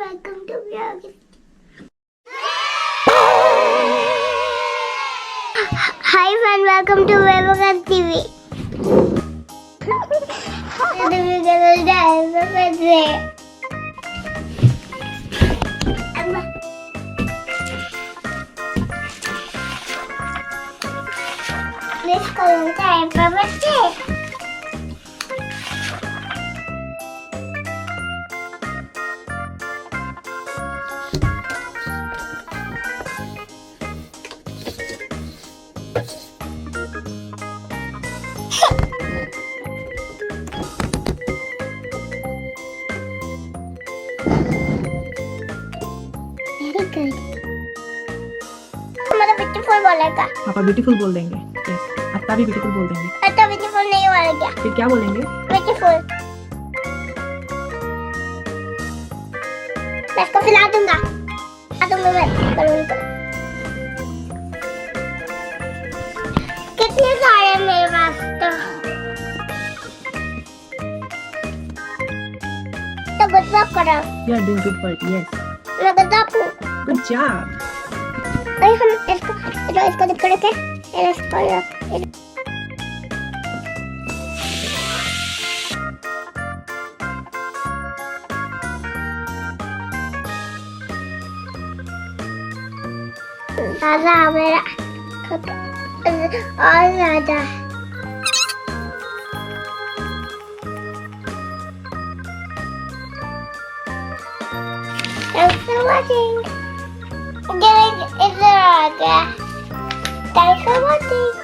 welcome to vlog. Hi friend, welcome to Baby Aara TV. Today we're gonna dance a birthday. Let's go time for birthday. Very good. हमारा beautiful बोलेगा. पापा beautiful बोल देंगे. Yes. अत्ता भी beautiful बोल देंगे. अत्ता ब्यूटीफुल नहीं बोलेगा. फिर क्या बोलेंगे? ब्यूटीफुल. मैं इसको खिला दूंगा. मैं बलून को. कितने सारे मेरे पास तो गुड वर्क करो. You are doing good work. Yes. मैं गुड वर्क. Good job. अरे हम इसको दिखा रखे. इसको ज़्यादा मेरा और ज़्यादा. Thanks for watching. इधर आ गया. Thanks for watching.